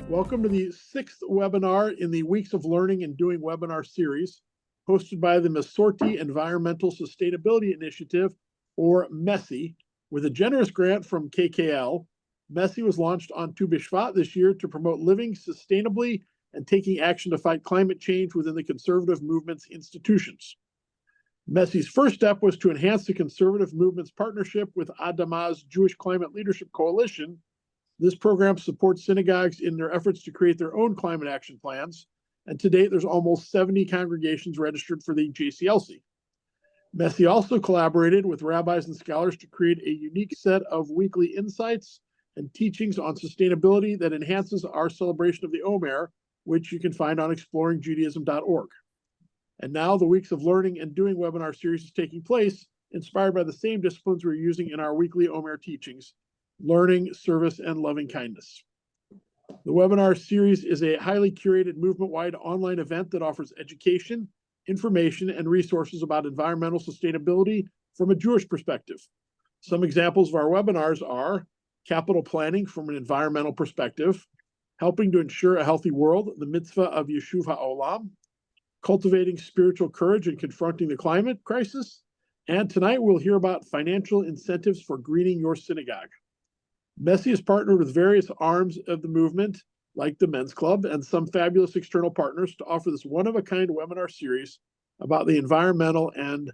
Welcome to the sixth webinar in the Weeks of Learning and Doing webinar series, hosted by the Masorti Environmental Sustainability Initiative, or MESI, with a generous grant from KKL. MESI was launched on Tu B'Shvat this year to promote living sustainably and taking action to fight climate change within the conservative movement's institutions. MESI's first step was to enhance the conservative movement's partnership with Adamah's Jewish Climate Leadership Coalition. This program supports synagogues in their efforts to create their own climate action plans, and to date, there's almost 70 congregations registered for the JCLC. MESI also collaborated with rabbis and scholars to create a unique set of weekly insights and teachings on sustainability that enhances our celebration of the Omer, which you can find on exploringjudaism.org. And now the Weeks of Learning and Doing webinar series is taking place, inspired by the same disciplines we're using in our weekly Omer teachings: learning, service, and loving kindness. The webinar series is a highly curated movement-wide online event that offers education, information, and resources about environmental sustainability from a Jewish perspective. Some examples of our webinars are capital planning from an environmental perspective, helping to ensure a healthy world, the mitzvah of Yeshuv HaOlam, cultivating spiritual courage and confronting the climate crisis, and tonight we'll hear about financial incentives for greening your synagogue. MESI has partnered with various arms of the movement, like the Men's Club, and some fabulous external partners to offer this one-of-a-kind webinar series about the environmental and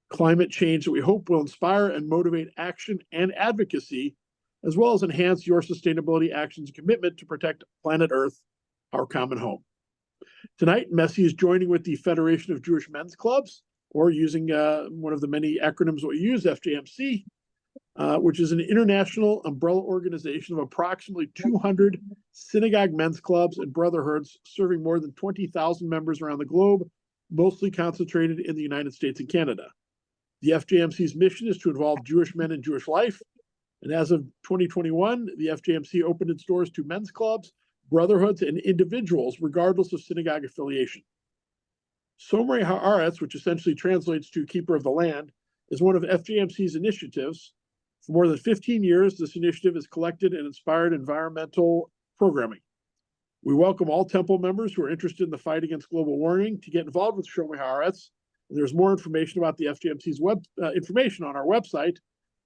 climate change that we hope will inspire and motivate action and advocacy, as well as enhance your sustainability actions and commitment to protect planet Earth, our common home. Tonight, MESI is joining with the Federation of Jewish Men's Clubs, or using one of the many acronyms that we use, FJMC, which is an international umbrella organization of approximately 200 synagogue men's clubs and brotherhoods serving more than 20,000 members around the globe, mostly concentrated in the United States and Canada. The FJMC's mission is to involve Jewish men in Jewish life, and as of 2021, the FJMC opened its doors to men's clubs, brotherhoods, and individuals, regardless of synagogue affiliation. Shomrei Ha'Aretz, which essentially translates to Keeper of the Land, is one of FJMC's initiatives. For more than 15 years, this initiative has collected and inspired environmental programming. We welcome all temple members who are interested in the fight against global warming to get involved with Shomrei Ha'Aretz. There's more information about the FJMC's information on our website,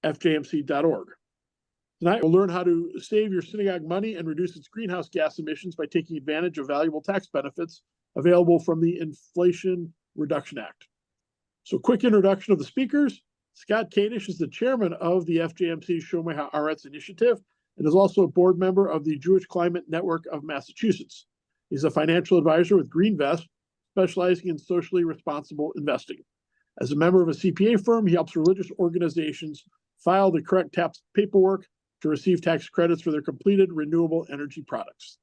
fjmc.org. Tonight, we'll learn how to save your synagogue money and reduce its greenhouse gas emissions by taking advantage of valuable tax benefits available from the Inflation Reduction Act. So, quick introduction of the speakers. Scott Kadish is the chairman of the FJMC Shomrei Ha'Aretz initiative and is also a board member of the Jewish Climate Network of Massachusetts. He's a financial advisor with GreenVest, specializing in socially responsible investing. As a member of a CPA firm, he helps religious organizations file the correct tax paperwork to receive tax credits for their completed renewable energy projects.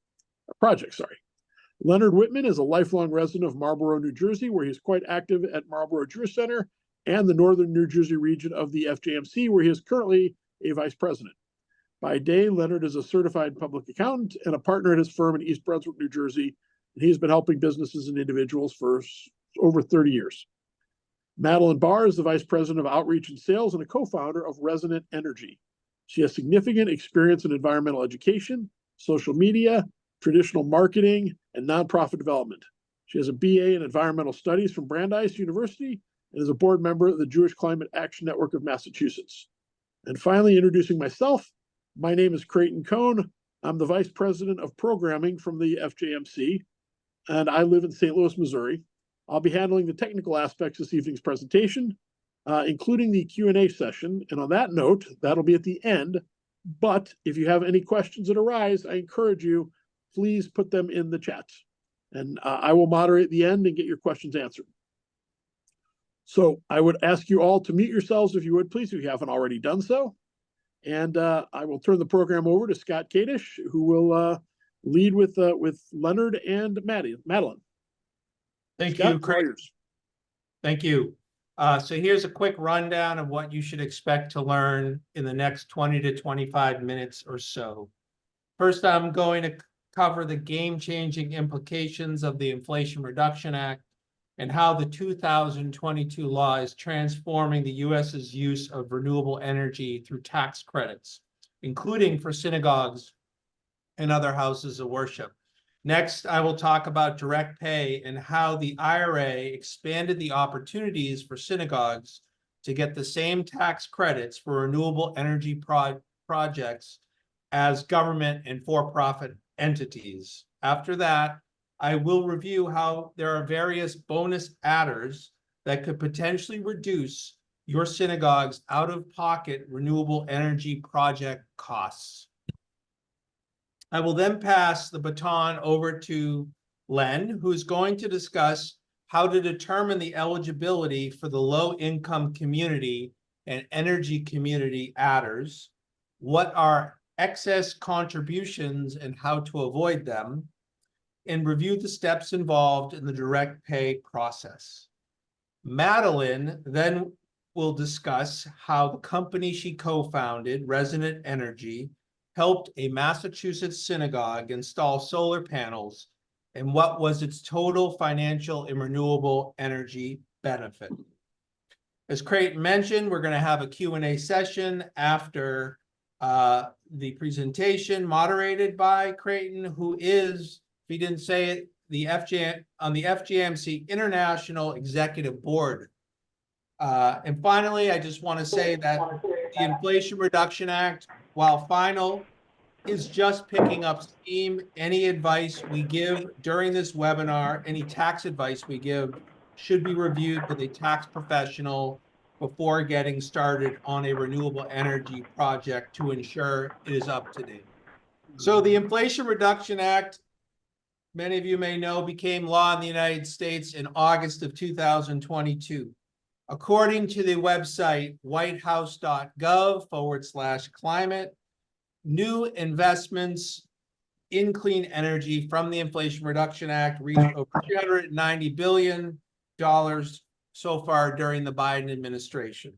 Leonard Whitman is a lifelong resident of Marlborough, New Jersey, where he's quite active at Marlborough Jewish Center and the northern New Jersey region of the FJMC, where he is currently a vice president. By day, Leonard is a certified public accountant and a partner at his firm in East Brunswick, New Jersey, and he's been helping businesses and individuals for over 30 years. Madeline Barr is the vice president of outreach and sales and a co-founder of Resonant Energy. She has significant experience in environmental education, social media, traditional marketing, and nonprofit development. She has a BA in environmental studies from Brandeis University and is a board member of the Jewish Climate Action Network of Massachusetts. And finally, introducing myself, my name is Creighton Cohn. I'm the Vice President of Programming from the FJMC, and I live in St. Louis, Missouri. I'll be handling the technical aspects of this evening's presentation, including the Q&A session. And on that note, that'll be at the end. But if you have any questions that arise, I encourage you, please put them in the chat. And I will moderate the end and get your questions answered. So I would ask you all to mute yourselves if you would, please, if you haven't already done so. And I will turn the program over to Scott Kadish, who will lead with Leonard and Madeline. Thank Scott, you, Craig. Thank you. So here's a quick rundown of what you should expect to learn in the next 20 to 25 minutes or so. First, I'm going to cover the game-changing implications of the Inflation Reduction Act and how the 2022 law is transforming the U.S.'s use of renewable energy through tax credits, including for synagogues and other houses of worship. Next, I will talk about direct pay and how the IRA expanded the opportunities for synagogues to get the same tax credits for renewable energy projects as government and for-profit entities. After that, I will review how there are various bonus adders that could potentially reduce your synagogue's out-of-pocket renewable energy project costs. I will then pass the baton over to Len, who is going to discuss how to determine the eligibility for the low-income community and energy community adders, what are excess contributions and how to avoid them, and review the steps involved in the direct pay process. Madeline then will discuss how the company she co-founded, Resonant Energy, helped a Massachusetts synagogue install solar panels and what was its total financial and renewable energy benefit. As Creighton mentioned, we're going to have a Q&A session after the presentation moderated by Creighton, who is, if he didn't say it, on the FJMC International Executive Board. And finally, I just want to say that the Inflation Reduction Act, while final, is just picking up steam. Any advice we give during this webinar, any tax advice we give, should be reviewed with a tax professional before getting started on a renewable energy project to ensure it is up to date. So the Inflation Reduction Act, many of you may know, became law in the United States in August of 2022. According to the website whitehouse.gov/climate, new investments in clean energy from the Inflation Reduction Act reached over $390 billion so far during the Biden administration.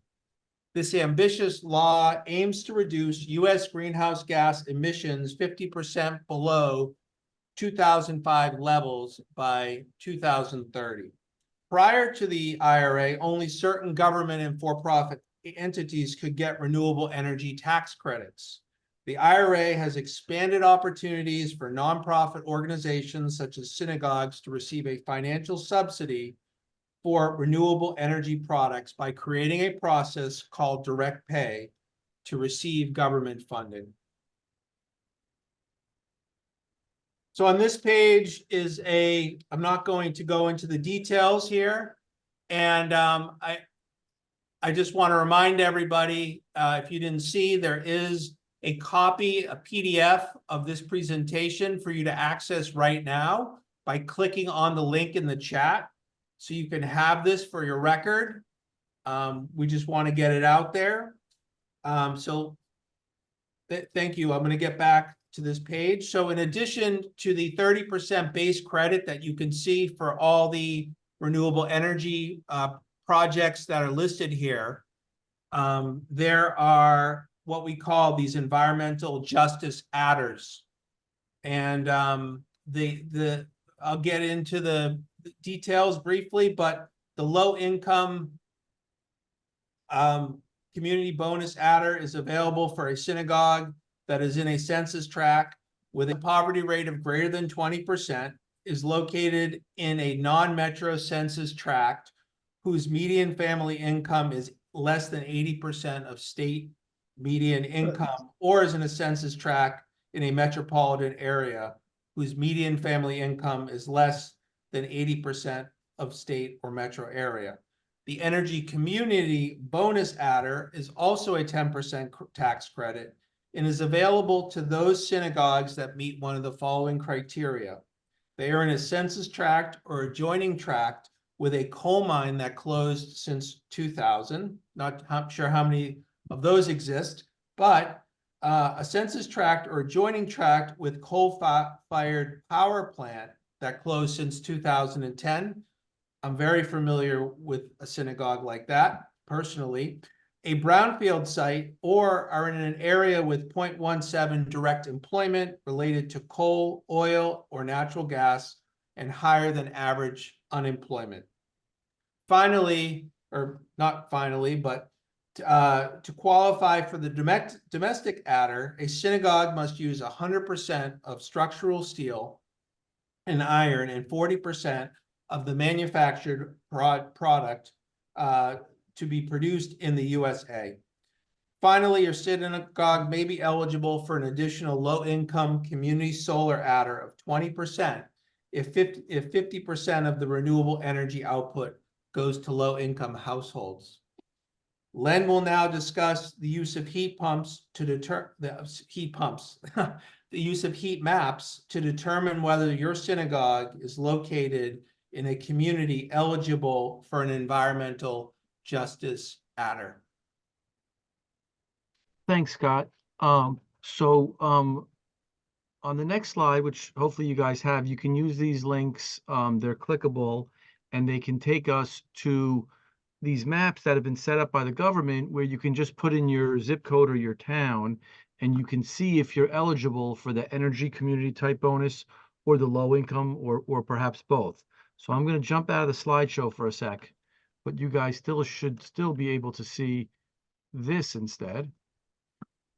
This ambitious law aims to reduce U.S. greenhouse gas emissions 50% below 2005 levels by 2030. Prior to the IRA, only certain government and for-profit entities could get renewable energy tax credits. The IRA has expanded opportunities for nonprofit organizations such as synagogues to receive a financial subsidy for renewable energy products by creating a process called direct pay to receive government funding. So on this page is I'm not going to go into the details here. And I just want to remind everybody, if you didn't see, there is a copy, a PDF of this presentation for you to access right now by clicking on the link in the chat. So you can have this for your record. We just want to get it out there. Thank you. I'm going to get back to this page. So in addition to the 30% base credit that you can see for all the renewable energy projects that are listed here, there are what we call these environmental justice adders. And I'll get into the details briefly, but the low income community bonus adder is available for a synagogue that is in a census tract with a poverty rate of greater than 20%, is located in a non-metro census tract whose median family income is less than 80% of state median income, or is in a census tract in a metropolitan area whose median family income is less than 80% of state or metro area. The energy community bonus adder is also a 10% tax credit and is available to those synagogues that meet one of the following criteria. They are in a census tract or adjoining tract with a coal mine that closed since 2000. Not sure how many of those exist, but a census tract or adjoining tract with coal-fired power plant that closed since 2010. I'm very familiar with a synagogue like that, personally. A brownfield site, or are in an area with 0.17 direct employment related to coal, oil, or natural gas, and higher than average unemployment. Finally, or not finally, but To qualify for the domestic adder, a synagogue must use 100% of structural steel and iron and 40% of the manufactured product to be produced in the USA. Finally, your synagogue may be eligible for an additional low-income community solar adder of 20% if 50% of the renewable energy output goes to low-income households. Len will now discuss the use of heat pumps to deter the use of heat maps to determine whether your synagogue is located in a community eligible for an environmental justice adder. Thanks, Scott. On the next slide, which hopefully you guys have, you can use these links. They're clickable, and they can take us to these maps that have been set up by the government where you can just put in your zip code or your town, and you can see if you're eligible for the energy community type bonus or the low income or perhaps both. So I'm going to jump out of the slideshow for a sec, but you guys should still be able to see this instead.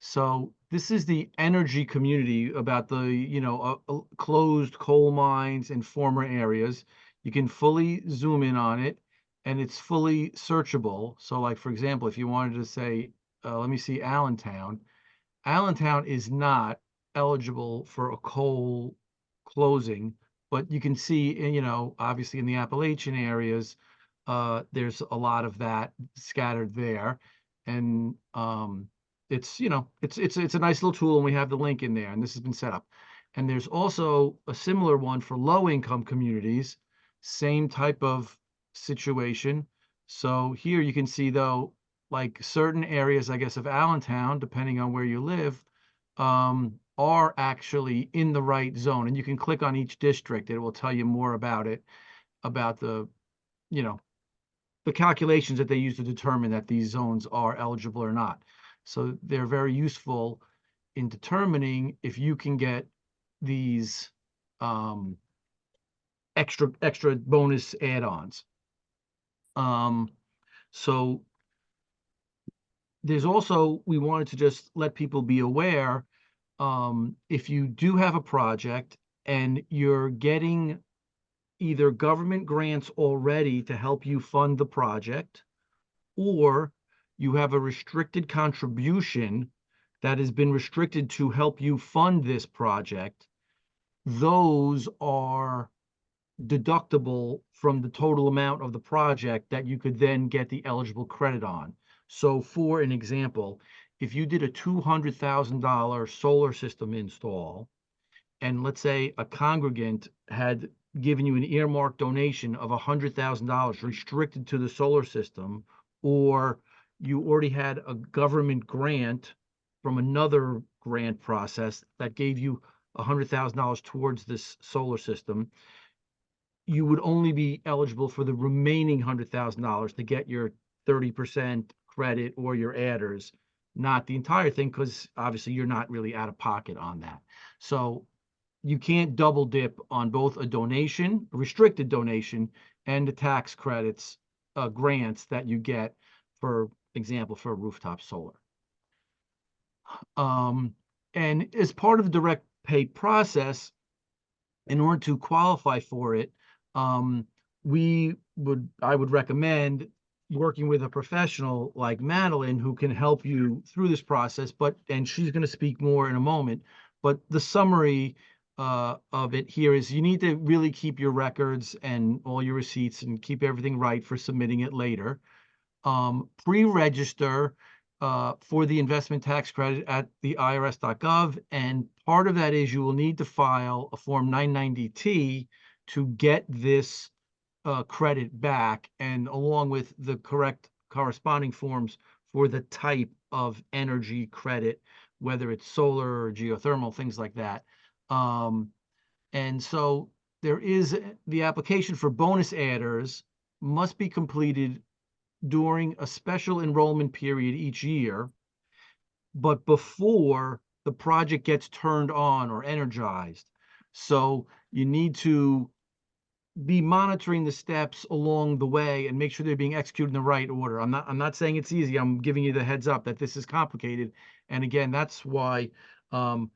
So this is the energy community about the, closed coal mines and former areas. You can fully zoom in on it, and it's fully searchable. So like, for example, if you wanted to say, let me see, Allentown. Allentown is not eligible for a coal closing, but you can see, obviously in the Appalachian areas, there's a lot of that scattered there. And it's a nice little tool, and we have the link in there, and this has been set up. And there's also a similar one for low income communities, same type of situation. So here you can see, though, like certain areas, I guess, of Allentown, depending on where you live, are actually in the right zone. And you can click on each district. It will tell you more about it, about the calculations that they use to determine that these zones are eligible or not. So they're very useful in determining if you can get these extra bonus add-ons. So there's also, we wanted to just let people be aware, if you do have a project and you're getting either government grants already to help you fund the project, or you have a restricted contribution that has been restricted to help you fund this project, those are deductible from the total amount of the project that you could then get the eligible credit on. So for an example, if you did a $200,000 solar system install, and let's say a congregant had given you an earmarked donation of $100,000 restricted to the solar system, or you already had a government grant from another grant process that gave you $100,000 towards this solar system, you would only be eligible for the remaining $100,000 to get your 30% credit or your adders, not the entire thing, because obviously you're not really out of pocket on that. So you can't double dip on both a donation, a restricted donation, and the tax credits, grants that you get, for example, for rooftop solar. And as part of the direct pay process, in order to qualify for it, I would recommend working with a professional like Madeline, who can help you through this process, and she's going to speak more in a moment. But the summary of it here is you need to really keep your records and all your receipts and keep everything right for submitting it later. Pre-register for the investment tax credit at the irs.gov, and part of that is you will need to file a Form 990T to get this credit back, and along with the correct corresponding forms for the type of energy credit, whether it's solar or geothermal, things like that. And so there is the application for bonus adders must be completed during a special enrollment period each year, but before the project gets turned on or energized. So you need to be monitoring the steps along the way and make sure they're being executed in the right order. I'm not saying it's easy. I'm giving you the heads up that this is complicated. And again, that's why I'm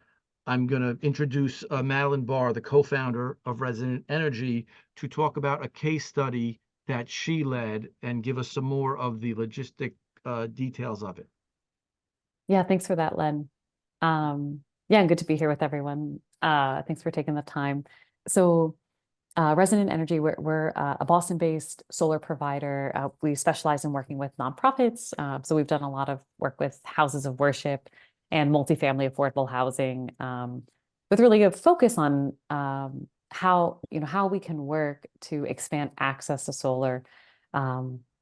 going to introduce Madeline Barr, the co-founder of Resident Energy, to talk about a case study that she led and give us some more of the logistic details of it. Yeah, thanks for that, Len. Yeah, and good to be here with everyone. Thanks for taking the time. So Resident Energy, we're a Boston-based solar provider. We specialize in working with nonprofits. So we've done a lot of work with houses of worship and multifamily affordable housing, with really a focus on how we can work to expand access to solar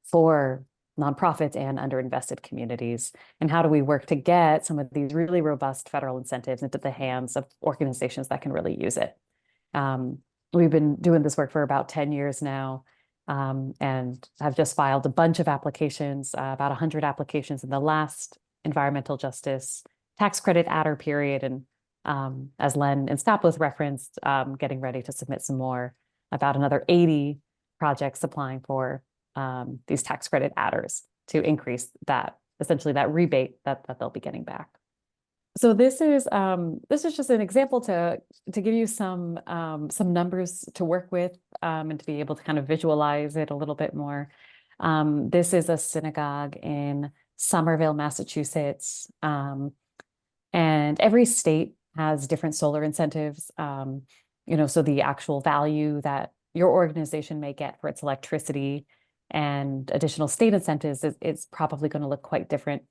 for nonprofits and underinvested communities, and how do we work to get some of these really robust federal incentives into the hands of organizations that can really use it. We've been doing this work for about 10 years now, and have just filed a bunch of applications, about 100 applications in the last environmental justice tax credit adder period. And as Len and Scott both referenced, getting ready to submit some more, about another 80 projects applying for these tax credit adders to increase that, essentially that rebate that they'll be getting back. So this is just an example to give you some numbers to work with, and to be able to kind of visualize it a little bit more. This is a synagogue in Somerville, Massachusetts, and every state has different solar incentives. So the actual value that your organization may get for its electricity and additional state incentives is probably going to look quite different,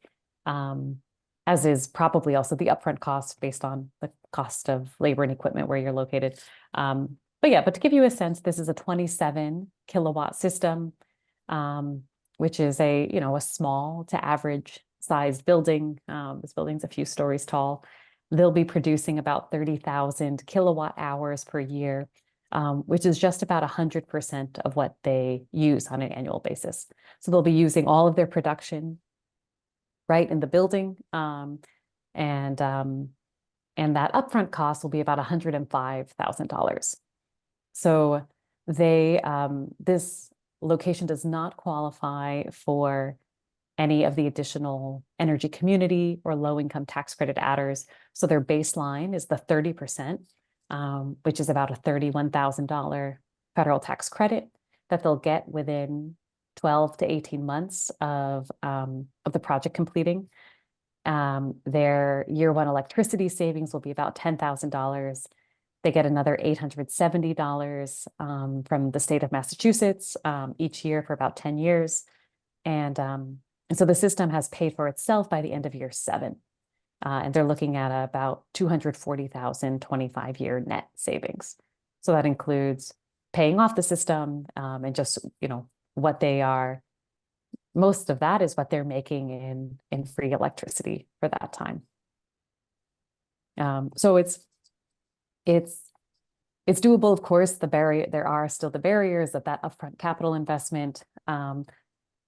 as is probably also the upfront cost based on the cost of labor and equipment where you're located. But to give you a sense, this is a 27 kilowatt system, which is a small to average sized building. This building's a few stories tall. They'll be producing about 30,000 kilowatt hours per year, which is just about 100% of what they use on an annual basis. So they'll be using all of their production right in the building, and that upfront cost will be about $105,000. So this location does not qualify for any of the additional energy community or low-income tax credit adders. So their baseline is the 30%, which is about a $31,000 federal tax credit that they'll get within 12 to 18 months of the project completing. Their year one electricity savings will be about $10,000. They get another $870 from the state of Massachusetts each year for about 10 years. And so the system has paid for itself by the end of year 7. And they're looking at about $240,000 25-year net savings. So that includes paying off the system, and just, what they are, most of that is what they're making in free electricity for that time. So it's doable, of course. There are still the barriers of that upfront capital investment.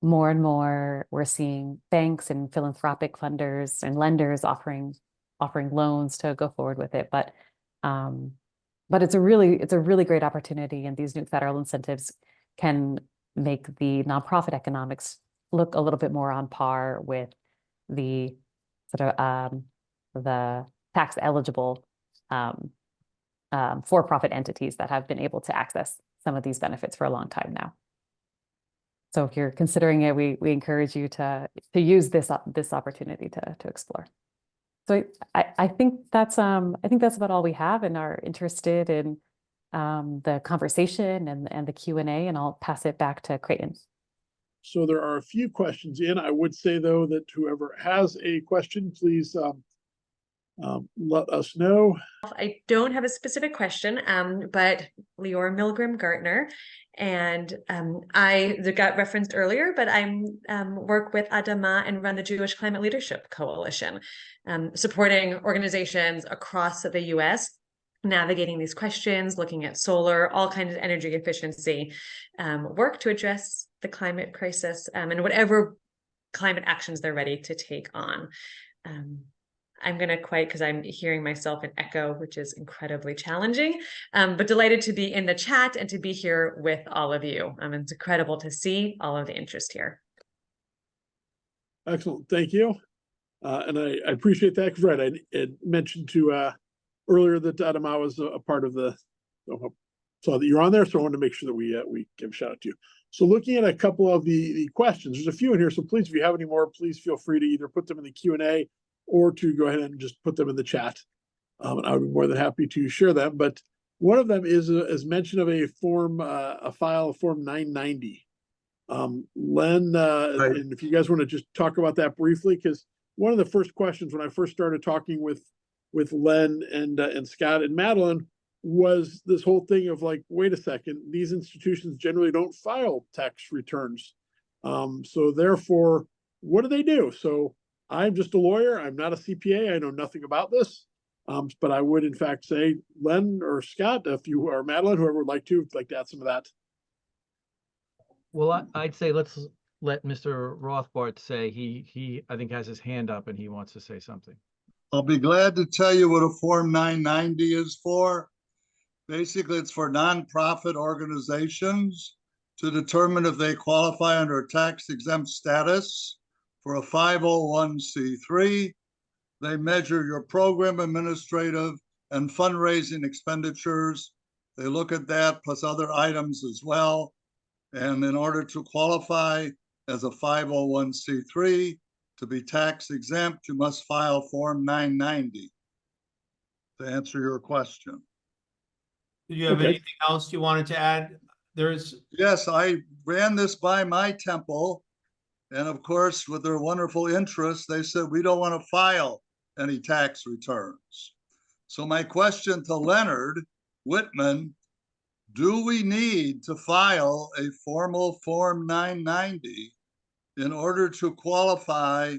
More and more, we're seeing banks and philanthropic funders and lenders offering loans to go forward with it. But it's a really great opportunity, and these new federal incentives can make the nonprofit economics look a little bit more on par with the sort of the tax eligible for-profit entities that have been able to access some of these benefits for a long time now. So if you're considering it, we encourage you to use this opportunity to explore. So I think that's about all we have, and are interested in the conversation and the Q&A, and I'll pass it back to Creighton. So there are a few questions in. I would say, though, that whoever has a question, please let us know. I don't have a specific question, but Leora Milgram Gartner, and I got referenced earlier, but I work with Adama and run the Jewish Climate Leadership Coalition, supporting organizations across the U.S., navigating these questions, looking at solar, all kinds of energy efficiency work to address the climate crisis, and whatever climate actions they're ready to take on. I'm going to quite, because I'm hearing myself an echo, which is incredibly challenging, but delighted to be in the chat and to be here with all of you. It's incredible to see all of the interest here. Excellent, thank you. And I appreciate that, because I had mentioned to earlier that Adama was a part of the, saw that you're on there, so I wanted to make sure that we give a shout out to you. So looking at a couple of the questions, there's a few in here, so please, if you have any more, please feel free to either put them in the Q&A or to go ahead and just put them in the chat. And I would be more than happy to share them. But one of them is mention of a form, a file, Form 990. Len, Right. and if you guys want to just talk about that briefly, because one of the first questions when I first started talking with Len and Scott and Madeline was this whole thing of like, wait a second, these institutions generally don't file tax returns. So therefore, what do they do? So I'm just a lawyer. I'm not a CPA. I know nothing about this. But I would in fact say, Len or Scott, if you or Madeline, whoever would like to add some of that. Well, I'd say let's let Mr. Rothbard say he I think has his hand up and he wants to say something. I'll be glad to tell you what a Form 990 is for. Basically, it's for nonprofit organizations to determine if they qualify under a tax-exempt status for a 501c3. They measure your program administrative and fundraising expenditures. They look at that plus other items as well. And in order to qualify as a 501c3, to be tax exempt, you must file Form 990 to answer your question. Do you have Okay. anything else you wanted to add? Yes, I ran this by my temple. And of course, with their wonderful interest, they said, we don't want to file any tax returns. So my question to Leonard Whitman, do we need to file a formal Form 990 in order to qualify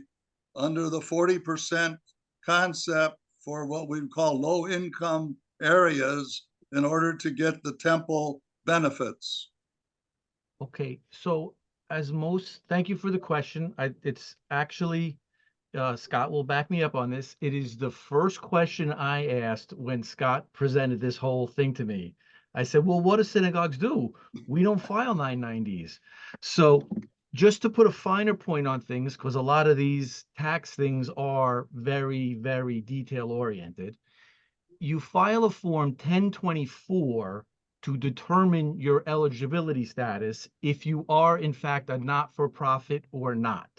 under the 40% concept for what we call low income areas in order to get the temple benefits? Okay, so thank you for the question. It's actually, Scott will back me up on this. It is the first question I asked when Scott presented this whole thing to me. I said, well, what do synagogues do? We don't file 990s. So just to put a finer point on things, because a lot of these tax things are very, very detail oriented, you file a Form 1024 to determine your eligibility status if you are in fact a not-for-profit or not.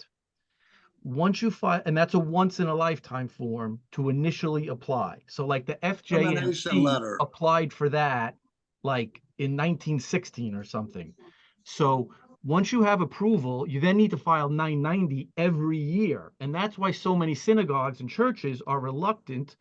Once you file, and that's a once in a lifetime form to initially apply. So like the Termination FJMC letter. applied for that like in 1916 or something. So once you have approval, you then need to file 990 every year. And that's why so many synagogues and churches are reluctant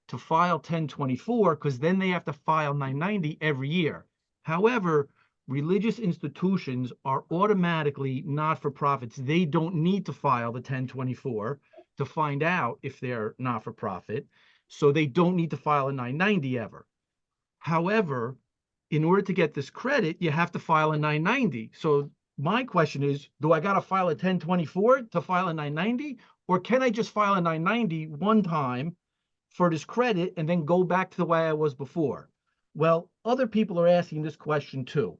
to file 1024, because then they have to file 990 every year. However, religious institutions are automatically not-for-profits. They don't need to file the 1024 to find out if they're not-for-profit, so they don't need to file a 990 ever. However, in order to get this credit, you have to file a 990. So my question is, do I got to file a 1024 to file a 990, or can I just file a 990 one time for this credit and then go back to the way I was before? Well, other people are asking this question too.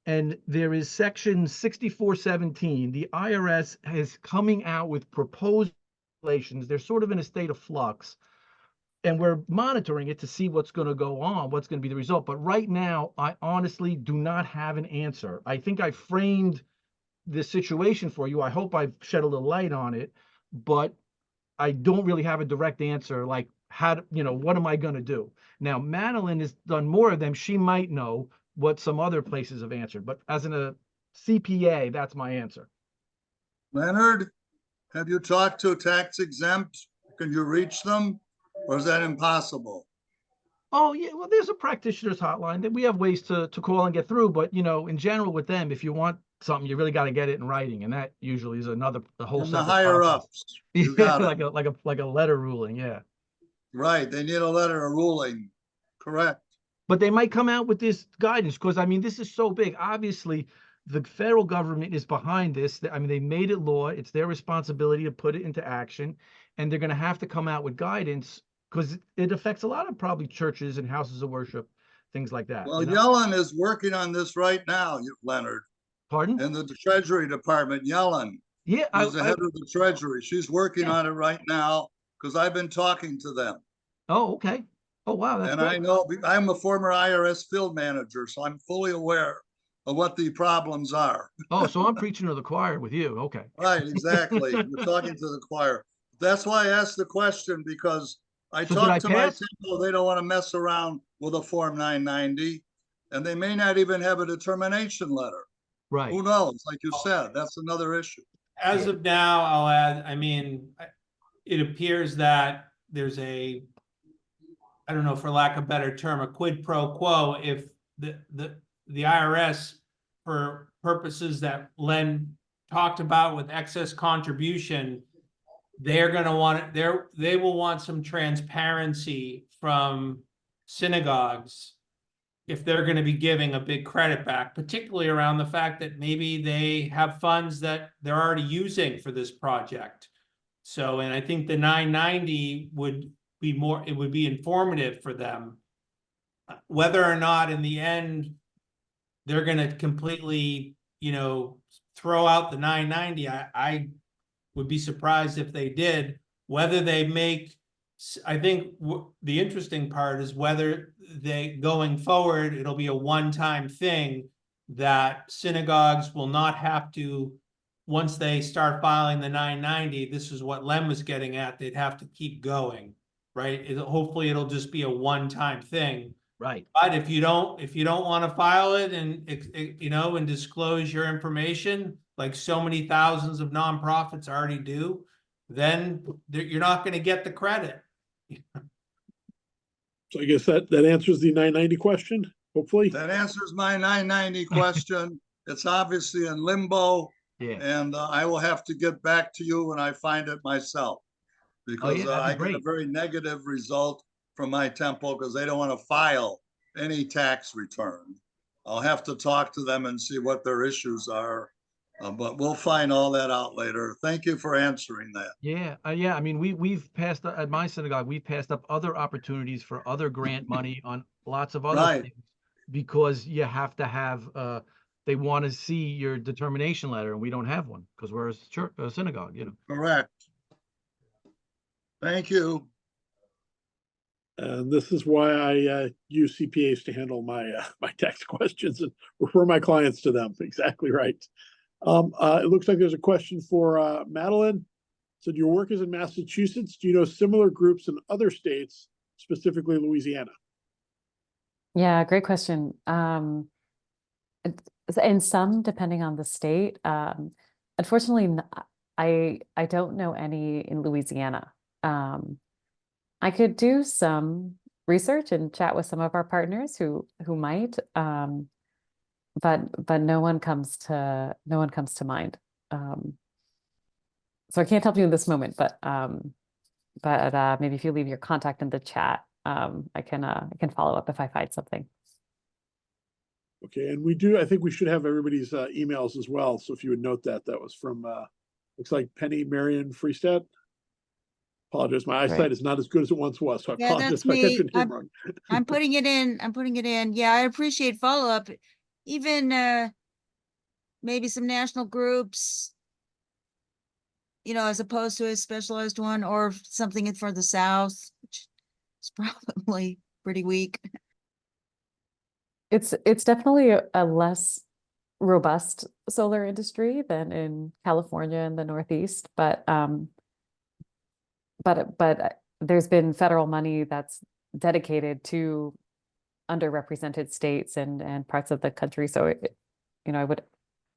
And there is section 6417. The IRS is coming out with proposed regulations. They're sort of in a state of flux. And we're monitoring it to see what's going to go on, what's going to be the result. But right now, I honestly do not have an answer. I think I framed the situation for you. I hope I've shed a little light on it, but I don't really have a direct answer, like what am I going to do? Now, Madeline has done more of them. She might know what some other places have answered, but as a CPA, that's my answer. Leonard, have you talked to tax exempt? Can you reach them, or is that impossible? Oh, yeah, well, there's a practitioner's hotline that we have ways to call and get through, but in general with them, if you want something, you really got to get it in writing, and that usually is the whole And the separate higher process. ups, you got it. like a letter ruling, yeah. Right, they need a letter of ruling, correct. But they might come out with this guidance, because I mean, this is so big. Obviously, the federal government is behind this. I mean, they made it law. It's their responsibility to put it into action, and they're going to have to come out with guidance because it affects a lot of probably churches and houses of worship, things like that. Well, you know? Yellen is working on this right now, Leonard, Pardon? in the Treasury Department. Yellen Yeah, is the head of the Treasury. She's working Yeah. on it right now because I've been talking to them. Oh, okay. Oh, wow. That's And great. I know I'm a former IRS field manager, so I'm fully aware of what the problems are. Oh, so I'm preaching to the choir with you. Okay. Right, exactly. We're talking to the choir. That's why I asked the question, because I So did I talked to my pass? temple, they don't want to mess around with a Form 990, and they may not even have a determination letter. Right. Who knows? Like you said, that's another issue. As of now, I'll add, I mean, it appears that there's a, I don't know, for lack of a better term, a quid pro quo if the IRS, for purposes that Len talked about with excess contribution, they're going to want it, they will want some transparency from synagogues if they're going to be giving a big credit back, particularly around the fact that maybe they have funds that they're already using for this project. So, and I think the 990 would be more, it would be informative for them. Whether or not in the end, they're going to completely, you know, throw out the 990, I would be surprised if they did. Whether they make, I think the interesting part is whether they, going forward, it'll be a one-time thing that synagogues will not have to, once they start filing the 990, this is what Len was getting at, they'd have to keep going, right? Hopefully it'll just be a one-time thing. Right. But if you don't want to file it and, you know, and disclose your information, like so many thousands of nonprofits already do, then you're not going to get the credit. So I guess that answers the 990 question, hopefully. That answers my 990 question. It's obviously in limbo, Yeah. and I will have to get back to you when I find it myself, because I get a very negative result from my temple because they don't want to file any tax return. I'll have to talk to them and see what their issues are, but we'll find all that out later. Thank you for answering that. Yeah, yeah. I mean, we've passed at my synagogue, we've passed up other opportunities for other grant money on lots of other Right. things because you have to have. They want to see your determination letter, and we don't have one because we're a church, a synagogue. You know. Correct. Thank you. And this is why I use CPAs to handle my my tax questions and refer my clients to them. Exactly right. It looks like there's a question for Madeline. So your work is in Massachusetts. Do you know similar groups in other states, specifically Louisiana? Yeah, great question. And some, depending on the state. Unfortunately, I don't know any in Louisiana. I could do some research and chat with some of our partners who might, but no one comes to mind. So I can't help you in this moment, but maybe if you leave your contact in the chat, I can follow up if I find something. Okay, and I think we should have everybody's emails as well. So if you would note that was from, looks like Penny Marion Freestad. Apologize, my eyesight is not as good as it once was, so I Yeah, apologize that's if I got me. your name wrong. I'm putting it in. Yeah, I appreciate follow-up. Even maybe some national groups, you know, as opposed to a specialized one, or something for the South, which is probably pretty weak. It's definitely a less robust solar industry than in California and the Northeast, but there's been federal money that's dedicated to underrepresented states and parts of the country. So, you know,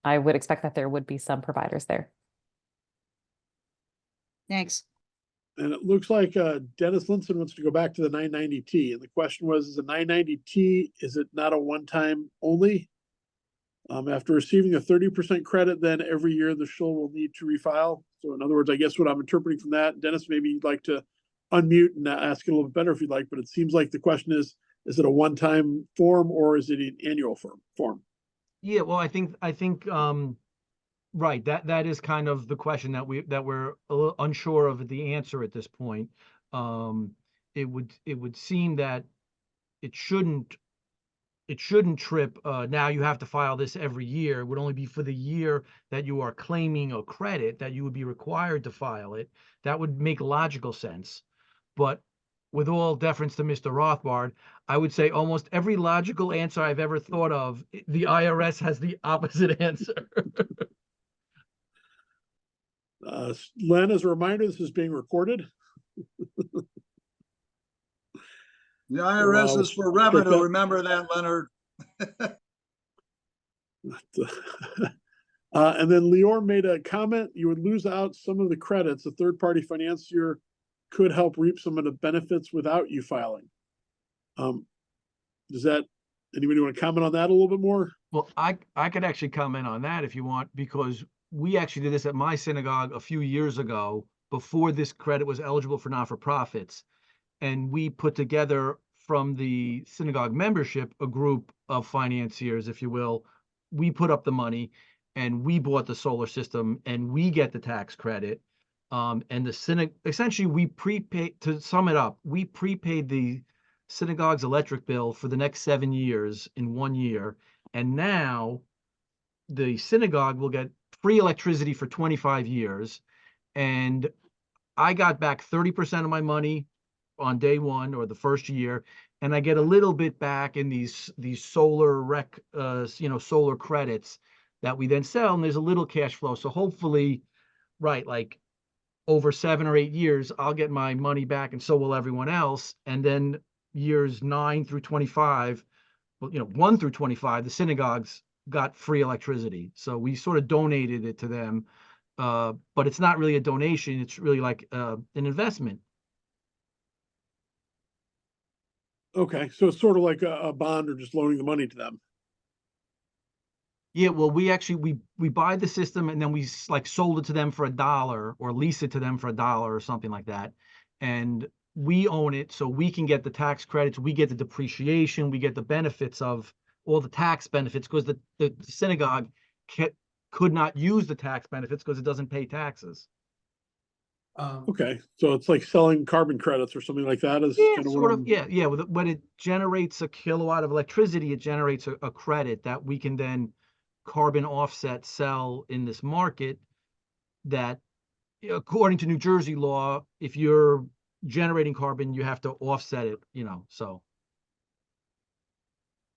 I would expect that there would be some providers there. Thanks. And it looks like Dennis Linson wants to go back to the 990T. And the question was, is the 990T, is it not a one-time only? After receiving a 30% credit, then every year the shul will need to refile. So in other words, I guess what I'm interpreting from that, Dennis, maybe you'd like to unmute and ask it a little bit better if you'd like, but it seems like the question is it a one-time form or is it an annual form? Yeah, well, I think, right, that is kind of the question that we're a little unsure of the answer at this point. It would seem that it shouldn't trip, now you have to file this every year. It would only be for the year that you are claiming a credit that you would be required to file it. That would make logical sense. But with all deference to Mr. Rothbard, I would say almost every logical answer I've ever thought of, the IRS has the opposite answer. Len, as a reminder, this is being recorded. The IRS is for revenue, that. remember that, Leonard. And then Lior made a comment, you would lose out some of the credits. A third-party financier could help reap some of the benefits without you filing. Does that, anybody want to comment on that a little bit more? Well, I could actually comment on that if you want, because we actually did this at my synagogue a few years ago before this credit was eligible for not-for-profits. And we put together from the synagogue membership a group of financiers, if you will. We put up the money and we bought the solar system and we get the tax credit. And the essentially we prepaid, to sum it up, we prepaid the synagogue's electric bill for the next 7 years in 1 year. And now the synagogue will get free electricity for 25 years. And I got back 30% of my money on day one or the first year, and I get a little bit back in these solar solar credits that we then sell, and there's a little cash flow. So hopefully, right, like over 7 or 8 years, I'll get my money back, and so will everyone else. And then years 9 through 25, 1 through 25, the synagogues got free electricity. So we sort of donated it to them, but it's not really a donation. It's really like an investment. Okay, so it's sort of like a bond or just loaning the money to them. Yeah, well, we actually we buy the system and then we like sold it to them for $1 or lease it to them for $1 or something like that. And we own it, so we can get the tax credits, we get the depreciation, we get the benefits of all the tax benefits, because the synagogue could not use the tax benefits because it doesn't pay taxes. Okay, so it's like selling carbon credits or something like that. Is Yeah, kind of sort of. Yeah. When it generates a kilowatt of electricity, it generates a credit that we can then carbon offset sell in this market. That, according to New Jersey law, if you're generating carbon, you have to offset it. So.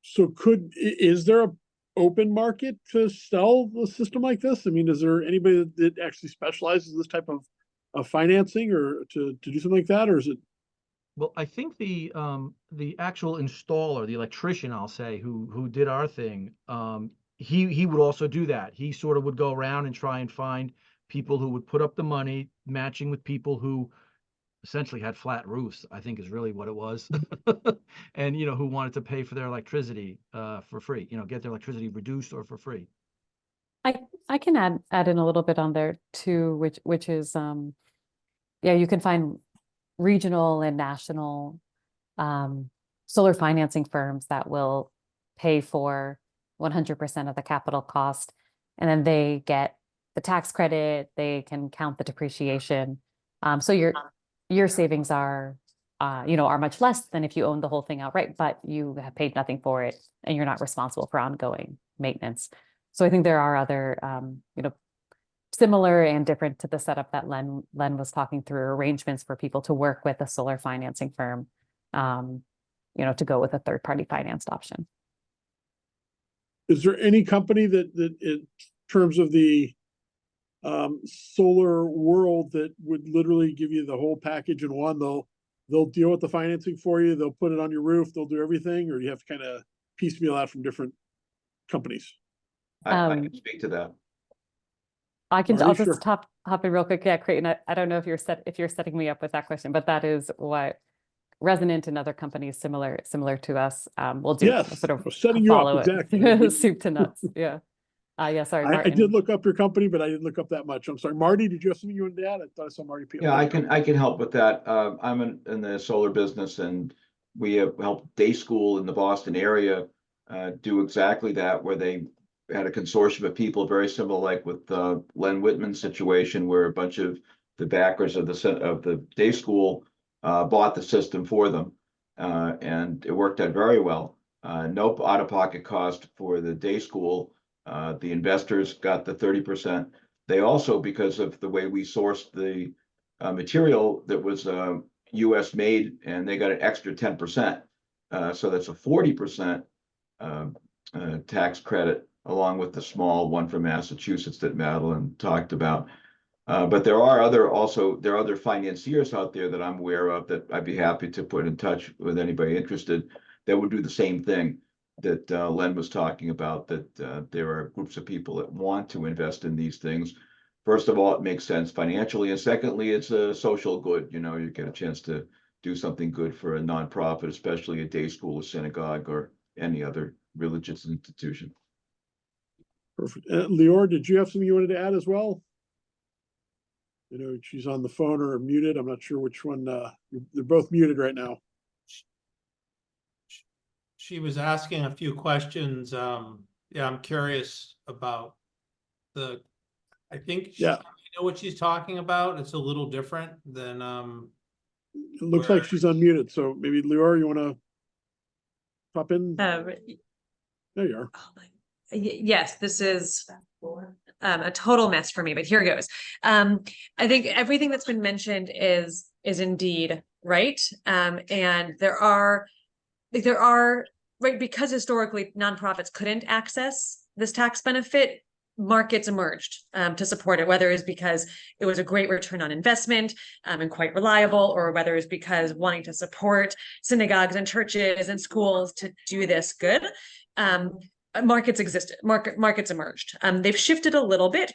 So is there a open market to sell a system like this? I mean, is there anybody that actually specializes in this type of financing or to do something like that, or is it? Well, I think the actual installer, the electrician, I'll say, who did our thing, he would also do that. He sort of would go around and try and find people who would put up the money, matching with people who essentially had flat roofs, I think is really what it was. And who wanted to pay for their electricity for free, get their electricity reduced or for free. I can add in a little bit on there too, which is you can find regional and national solar financing firms that will pay for 100% of the capital cost, and then they get the tax credit, they can count the depreciation. So your savings are much less than if you own the whole thing outright, but you have paid nothing for it and you're not responsible for ongoing maintenance. So I think there are other, similar and different to the setup that Len was talking through, arrangements for people to work with a solar financing firm, to go with a third-party financed option. Is there any company that in terms of the solar world that would literally give you the whole package in one? They'll deal with the financing for you. They'll put it on your roof. They'll do everything, or you have to kind of piecemeal out from different companies. I can speak to that. I'll Marty, just sure. hop in real quick. Yeah, Creighton, I don't know if you're setting me up with that question, but that is what Resonant and other companies similar to us will do. Yes, Sort of I was setting you up, follow exactly. it soup to nuts. Yeah. Sorry, I Martin. did look up your company, but I didn't look up that much. I'm sorry, Marty. Did you have something you wanted to add? I thought I saw Marty. Yeah, I can help with that. I'm in the solar business, and we have helped day school in the Boston area do exactly that, where they had a consortium of people very similar, like with Len Whitman's situation, where a bunch of the backers of the day school bought the system for them, and it worked out very well. No out-of-pocket cost for the day school. The investors got the 30%. They also, because of the way we sourced the material that was US made, and they got an extra 10%. So that's a 40% tax credit, along with the small one from Massachusetts that Madeline talked about. But there are other financiers out there that I'm aware of that I'd be happy to put in touch with anybody interested that would do the same thing that Len was talking about, that there are groups of people that want to invest in these things. First of all, it makes sense financially, and secondly, it's a social good. You know, you get a chance to do something good for a nonprofit, especially a day school, a synagogue, or any other religious institution. Perfect. Lior, did you have something you wanted to add as well? You know, she's on the phone or muted. I'm not sure which one. They're both muted right now. She was asking a few questions. Yeah, I'm curious about I think Yeah. you know what she's talking about. It's a little different than It looks like she's unmuted. So maybe Lior, you want to pop in? There you are. Oh yes, this is a total mess for me, but here goes. I think everything that's been mentioned is indeed right. And there are right, because historically nonprofits couldn't access this tax benefit, markets emerged to support it, whether it's because it was a great return on investment and quite reliable, or whether it's because wanting to support synagogues and churches and schools to do this good. Markets existed, markets emerged. They've shifted a little bit.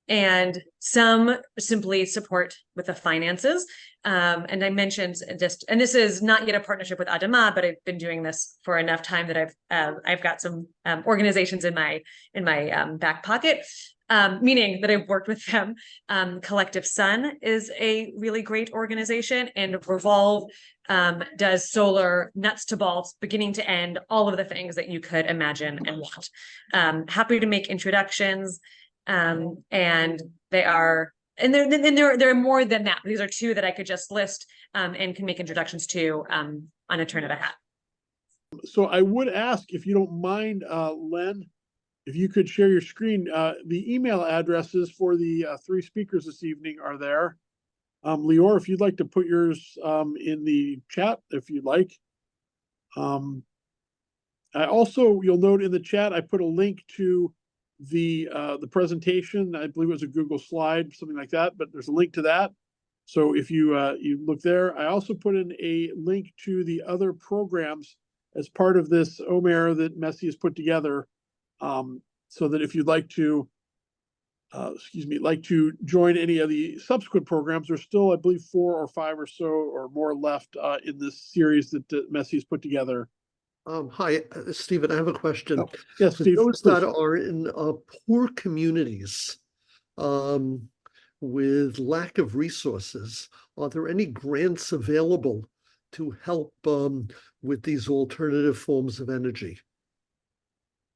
And some simply support with the finances. And I mentioned and this is not yet a partnership with Adama, but I've been doing this for enough time that I've got some organizations in my back pocket, meaning that I've worked with them. Collective Sun is a really great organization, and Revolve does solar nuts to bolts, beginning to end, all of the things that you could imagine and want. Happy to make introductions. And they are, and they're more than that. These are two that I could just list and can make introductions to on a turn of a hat. So I would ask, if you don't mind, Len, if you could share your screen. The email addresses for the three speakers this evening are there. Lior, if you'd like to put yours in the chat, if you'd like. I also, you'll note in the chat, I put a link to the presentation. I believe it was a Google slide, something like that, but there's a link to that. So if you look there, I also put in a link to the other programs as part of this OMER that Messi has put together, so that if you'd like to, join any of the subsequent programs, there's still, I believe, 4 or 5 or so or more left in this series that Messi has put together. Hi, Stephen, I have a question. Oh, yes, For Steve, those please. that are in poor communities with lack of resources, are there any grants available to help with these alternative forms of energy?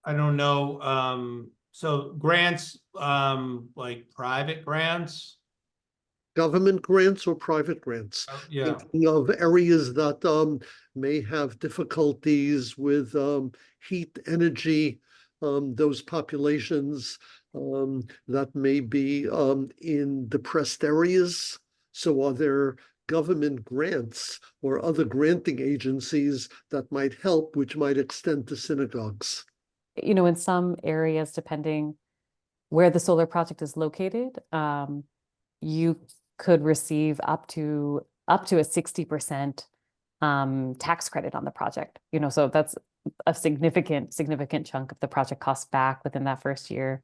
I don't know. So grants, like private grants. Government grants or private grants? Yeah. Thinking of areas that may have difficulties with heat, energy, those populations that may be in depressed areas. So are there government grants or other granting agencies that might help, which might extend to synagogues? You know, in some areas, depending where the solar project is located, you could receive up to a 60% tax credit on the project. You know, so that's a significant chunk of the project cost back within that first year.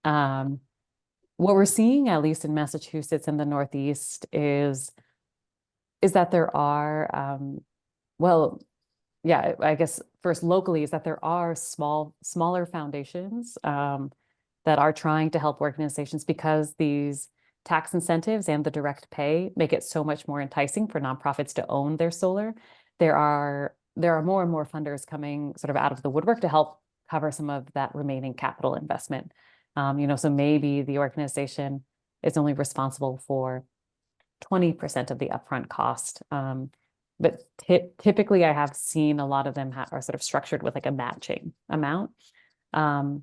What we're seeing, at least in Massachusetts and the Northeast, is that there are, I guess first locally, is that there are smaller foundations that are trying to help organizations, because these tax incentives and the direct pay make it so much more enticing for nonprofits to own their solar. There are more and more funders coming sort of out of the woodwork to help cover some of that remaining capital investment. So maybe the organization is only responsible for 20% of the upfront cost. But typically I have seen a lot of them are sort of structured with like a matching amount. And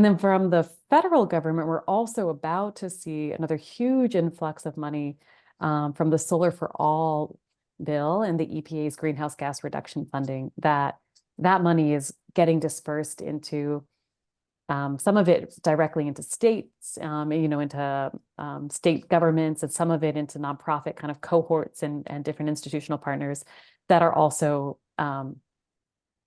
then from the federal government, we're also about to see another huge influx of money from the Solar for All bill and the EPA's greenhouse gas reduction funding. That money is getting dispersed into some of it directly into states, into state governments, and some of it into nonprofit kind of cohorts and different institutional partners that are also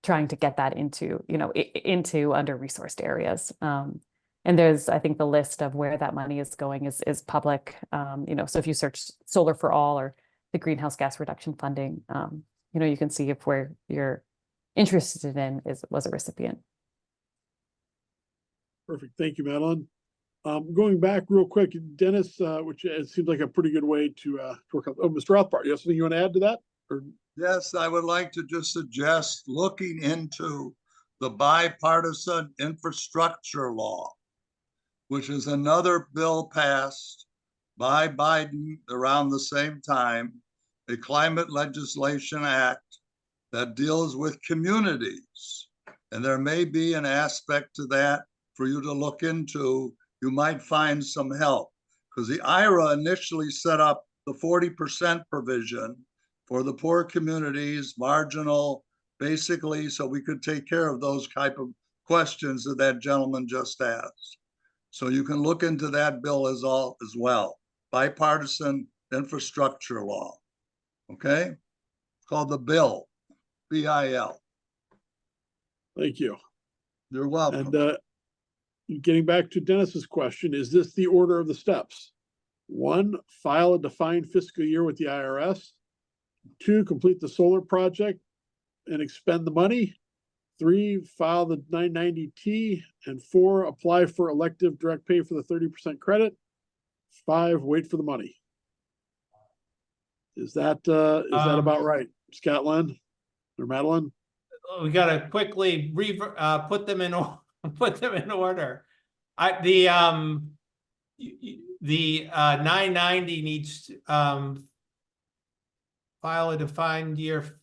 trying to get that into under-resourced areas. And there's, I think the list of where that money is going is public. So if you search Solar for All or the greenhouse gas reduction funding, you can see if where you're interested in was a recipient. Perfect. Thank you, Madeline. Going back real quick, Dennis, which it seems like a pretty good way to work out. Oh, Mr. Rothbard, you have something you want to add to that? Or? Yes, I would like to just suggest looking into the bipartisan infrastructure law, which is another bill passed by Biden around the same time, a climate legislation act that deals with communities. And there may be an aspect to that for you to look into. You might find some help, because the IRA initially set up the 40% provision for the poor communities, marginal, basically, so we could take care of those type of questions that gentleman just asked. So you can look into that bill as well. Bipartisan infrastructure law. Okay? It's called the bill, BIL. Thank you. You're welcome. And getting back to Dennis's question, is this the order of the steps? 1, file a defined fiscal year with the IRS. 2, complete the solar project and expend the money. 3, file the 990T. And 4, apply for elective direct pay for the 30% credit. 5, wait for the money. Is that about right, Scott Len or Madeline? We got to quickly put them in order. The 990 needs to file a defined year.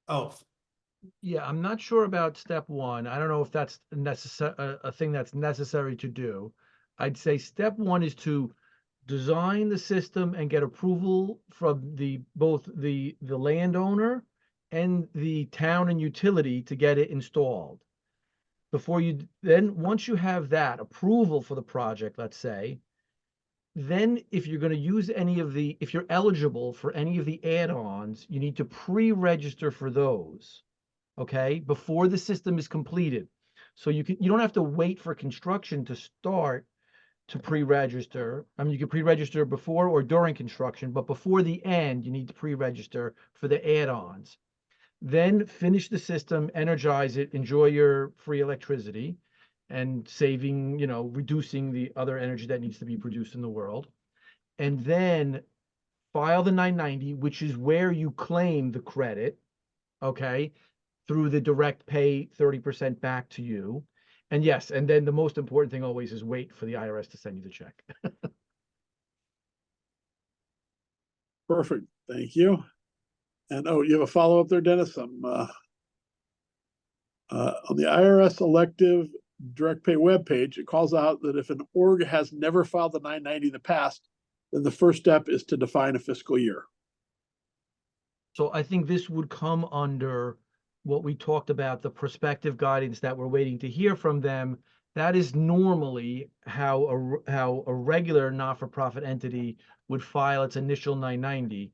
Oh, Yeah, I'm not sure about step 1. I don't know if that's a thing that's necessary to do. I'd say step 1 is to design the system and get approval from both the landowner and the town and utility to get it installed. Once you have that approval for the project, let's say, then if you're going to use if you're eligible for any of the add-ons, you need to pre-register for those, okay, before the system is completed. So you don't have to wait for construction to start to pre-register. I mean, you can pre-register before or during construction, but before the end, you need to pre-register for the add-ons. Then finish the system, energize it, enjoy your free electricity and saving, reducing the other energy that needs to be produced in the world. And then file the 990, which is where you claim the credit, okay, through the direct pay 30% back to you. And yes, and then the most important thing always is wait for the IRS to send you the check. Perfect. Thank you. And you have a follow-up there, Dennis? On the IRS elective direct pay webpage, it calls out that if an org has never filed the 990 in the past, then the first step is to define a fiscal year. So I think this would come under what we talked about, the prospective guidance that we're waiting to hear from them. That is normally how a regular not-for-profit entity would file its initial 990.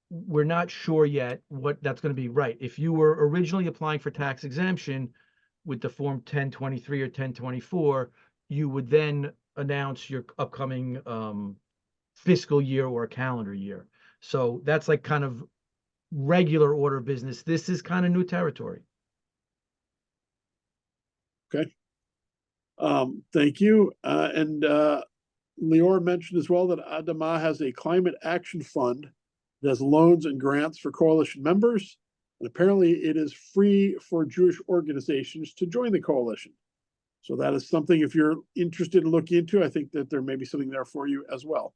We're not sure yet what that's going to be. Right. If you were originally applying for tax exemption with the form 1023 or 1024, you would then announce your upcoming fiscal year or calendar year. So that's like kind of regular order of business. This is kind of new territory. Okay. Thank you. And Lior mentioned as well that Adama has a climate action fund that has loans and grants for coalition members. And apparently it is free for Jewish organizations to join the coalition. So that is something, if you're interested in looking into, I think that there may be something there for you as well.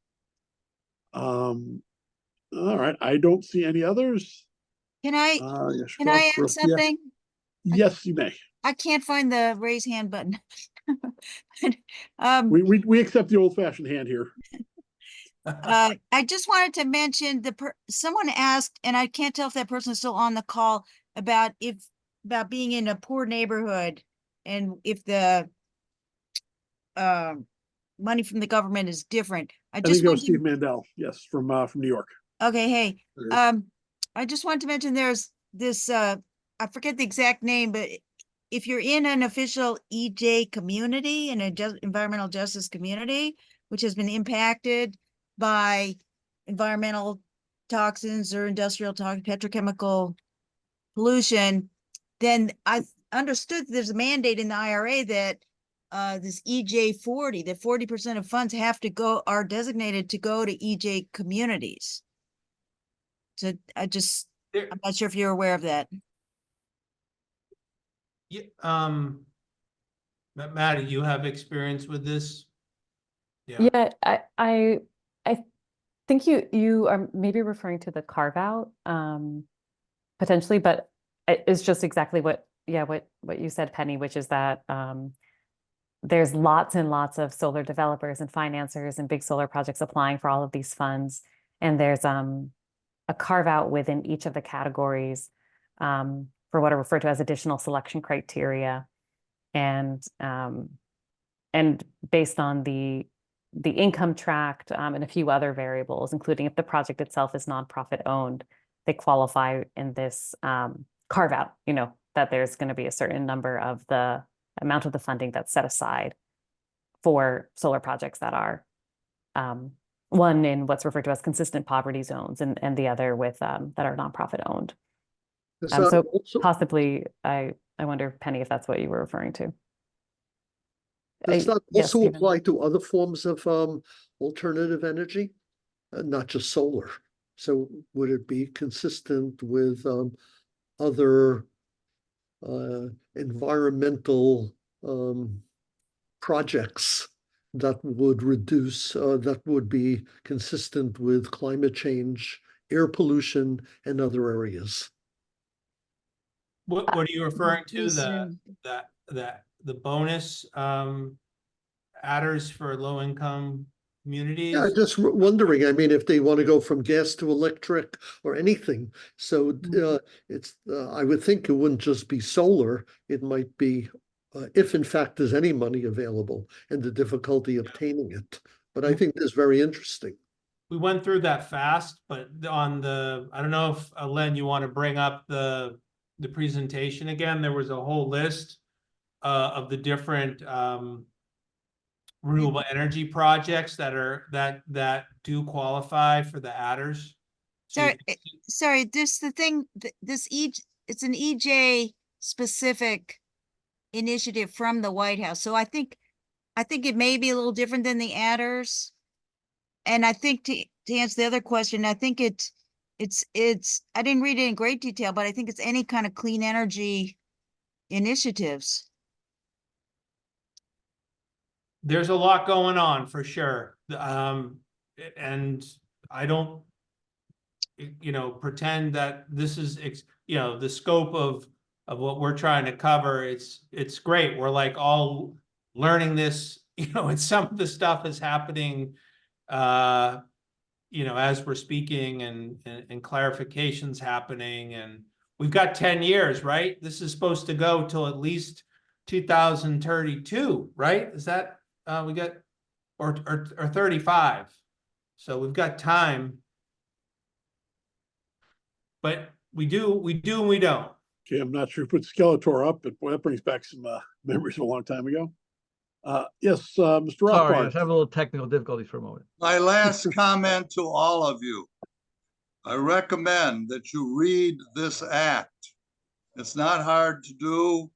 All right, I don't see any others. Can I, Yes, can I add yeah. something? Yes, you may. I can't find the raise hand button. We accept the old fashioned hand here. I just wanted to mention someone asked, and I can't tell if that person is still on the call, about being in a poor neighborhood and if the money from the government is different. I think that was Steve Mandel, yes, from New York. Okay, hey, There is. I just want to mention there's this I forget the exact name, but if you're in an official EJ community, an environmental justice community, which has been impacted by environmental toxins or industrial petrochemical pollution, then I understood there's a mandate in the IRA that this EJ 40, that 40% of funds are designated to go to EJ communities. So I'm not sure if you're aware of that. Yeah, Maddie, you have experience with this? Yeah, I think you are maybe referring to the carve out, potentially, but it's just exactly what you said, Penny, which is that there's lots and lots of solar developers and financiers and big solar projects applying for all of these funds, and there's a carve out within each of the categories for what are referred to as additional selection criteria, and based on the income tract and a few other variables, including if the project itself is nonprofit owned, they qualify in this carve out, that there's going to be a certain number of the amount of the funding that's set aside for solar projects that are one in what's referred to as consistent poverty zones, and the other with that are nonprofit owned. So possibly, I wonder, Penny, if that's what you were referring to. Does that yes, also Stephen. apply to other forms of alternative energy, not just solar? So would it be consistent with other environmental projects that would reduce, that would be consistent with climate change, air pollution, and other areas? What are you referring to? Listen. The bonus adders for low income communities? Yeah, just wondering, I mean, if they want to go from gas to electric or anything. So it's, I would think it wouldn't just be solar. It might be, if in fact there's any money available, and the difficulty obtaining it. But I think that's very interesting. We went through that fast, but I don't know if Len, you want to bring up the presentation again. There was a whole list of the different renewable energy projects that do qualify for the adders. Sorry, it's an EJ specific initiative from the White House. So I think it may be a little different than the adders. And I think to answer the other question, I think it's I didn't read it in great detail, but I think it's any kind of clean energy initiatives. There's a lot going on for sure. And I don't, pretend that this is, the scope of what we're trying to cover. It's great. We're like all learning this, and some of the stuff is happening, as we're speaking, and clarifications happening, and we've got 10 years, right? This is supposed to go till at least 2032, right? Is that, we got, or 35. So we've got time, but we do, and we don't. Okay, I'm not sure who put Skeletor up, but boy, that brings back some memories of a long time ago. Yes, Mr. Rothbard. Sorry, I was having a little technical difficulties for a moment. My last comment to all of you. I recommend that you read this act. It's not hard to do.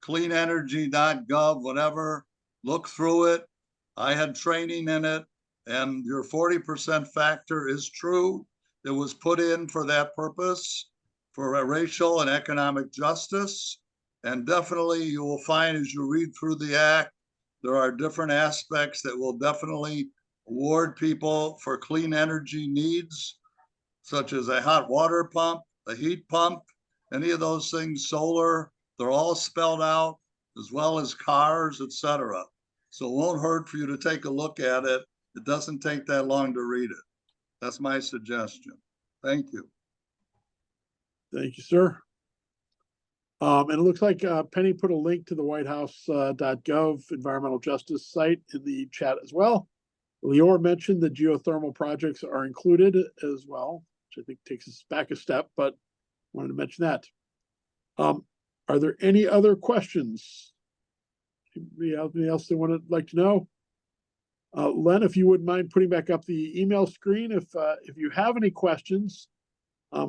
Cleanenergy.gov, whatever, look through it. I had training in it, and your 40% factor is true. It was put in for that purpose, for a racial and economic justice. And definitely you will find as you read through the act, there are different aspects that will definitely award people for clean energy needs, such as a hot water pump, a heat pump, any of those things, solar, they're all spelled out, as well as cars, etc. So it won't hurt for you to take a look at it. It doesn't take that long to read it. That's my suggestion. Thank you. Thank you, sir. And it looks like Penny put a link to the whitehouse.gov environmental justice site in the chat as well. Lior mentioned that geothermal projects are included as well, which I think takes us back a step, but wanted to mention that. Are there any other questions? Anybody else they want to like to know? Len, if you wouldn't mind putting back up the email screen, if you have any questions,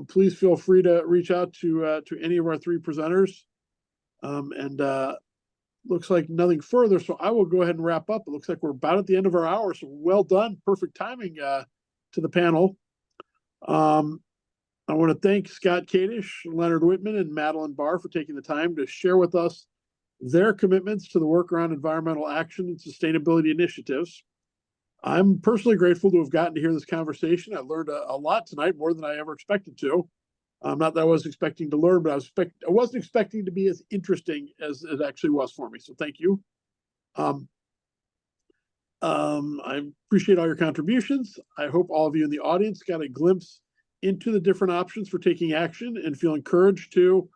please feel free to reach out to any of our three presenters. Looks like nothing further, so I will go ahead and wrap up. It looks like we're about at the end of our hour, so well done. Perfect timing to the panel. I want to thank Scott Kadish, Leonard Whitman, and Madeline Barr for taking the time to share with us their commitments to the work around environmental action and sustainability initiatives. I'm personally grateful to have gotten to hear this conversation. I learned a lot tonight, more than I ever expected to. Not that I was expecting to learn, but I wasn't expecting to be as interesting as it actually was for me. So thank you. I appreciate all your contributions. I hope all of you in the audience got a glimpse into the different options for taking action and feel encouraged to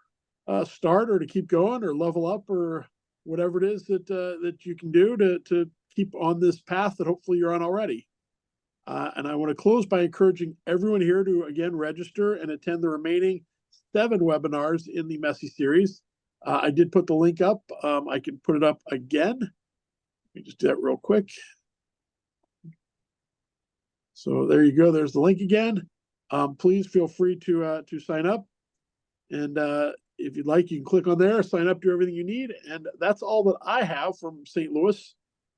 start or to keep going or level up or whatever it is that you can do to keep on this path that hopefully you're on already. And I want to close by encouraging everyone here to, again, register and attend the remaining 7 webinars in the MESI series. I did put the link up. I can put it up again. Let me just do that real quick. So there you go. There's the link again. Please feel free to sign up. And if you'd like, you can click on there, sign up, do everything you need. And that's all that I have from St. Louis.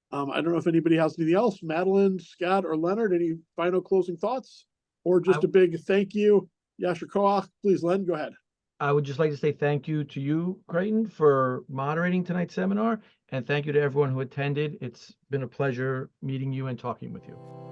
I don't know if anybody has anything else. Madeline, Scott, or Leonard, any final closing thoughts? Or just a big thank you. Yasher Koach, please, Len, go ahead. I would just like to say thank you to you, Creighton, for moderating tonight's seminar. And thank you to everyone who attended. It's been a pleasure meeting you and talking with you.